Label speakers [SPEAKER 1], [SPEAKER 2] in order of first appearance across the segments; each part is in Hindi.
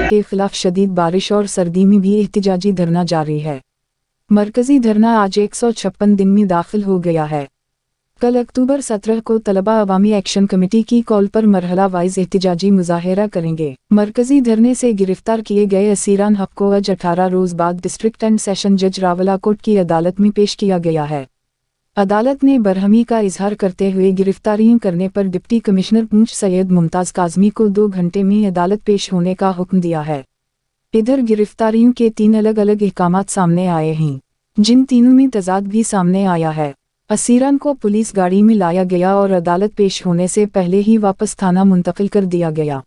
[SPEAKER 1] के खिलाफ शदीद बारिश और सर्दी में भी एहतिजाजी धरना जारी है। मरकजी धरना आज 156 दिन में दाखिल हो गया है। कल अक्टूबर 17 को तलबा अवामी एक्शन कमेटी की कॉल पर मरहला वाइज एहतिजाजी मुजाहिरा करेंगे। मरकजी धरने से गिरफ्तार किए गए असीरान हक को आज 18 रोज बाद डिस्ट्रिक्ट एंड सेशन जज रावलाकोट की अदालत में पेश किया गया है। अदालत ने बरहमी का इजहार करते हुए गिरफ्तारियों करने पर डिप्टी कमिश्नर पूंछ सैयद मुमताज़ काज़मी को 2 घंटे में अदालत पेश होने का हुक्म दिया है। इधर गिरफ्तारियों के 3 अलग अलग अहकामात सामने आए हैं, जिन तीनों में तजाद भी सामने आया है। असीरान को पुलिस गाड़ी में लाया गया और अदालत पेश होने से पहले ही वापस थाना मुंतकिल कर दिया गया।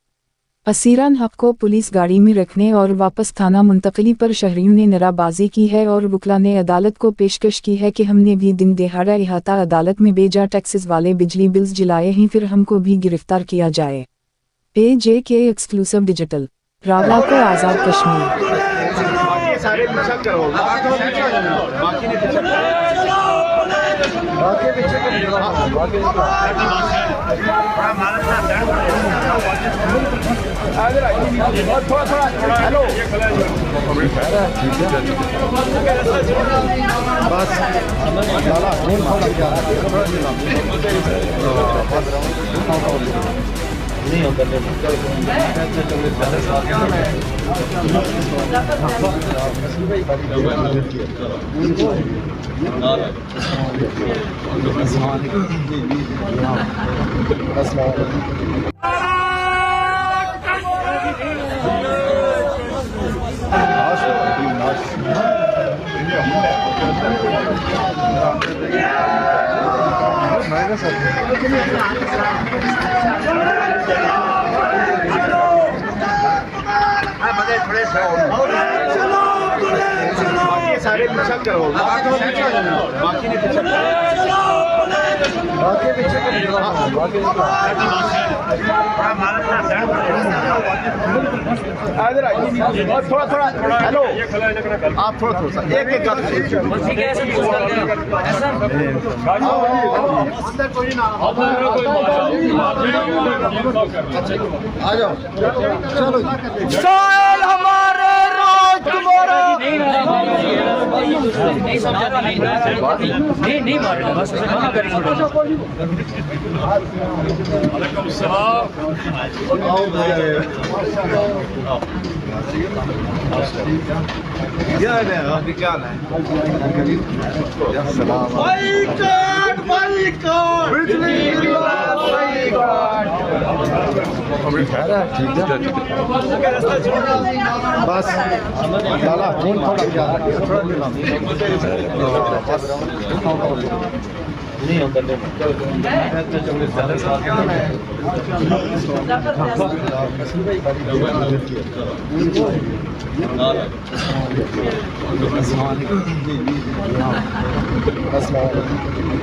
[SPEAKER 1] असीरान हक को पुलिस गाड़ी में रखने और वापस थाना मुंतकिली पर शहरियों ने नाराबाजी की है और वकला ने अदालत को पेशकश की है कि हमने भी दिन दिहाड़ा इहाता अदालत में बेजा टैक्सेस वाले बिजली बिल्स जलाए हैं, फिर हमको भी गिरफ्तार किया जाए। AJK exclusive digital Rawalakot Azad Kashmir.
[SPEAKER 2] सारे पीछे करो, बाकी नहीं पीछे थोड़ा थोड़ा हेलो, आप थोड़ा थोड़ा एक एक आ जाओ, चलो हमारे रोज तुम्हारा नहीं मारना, बस मना करेंगे। वालेकुम सलाम। क्या है अभी, क्या है बस लाला नहीं होता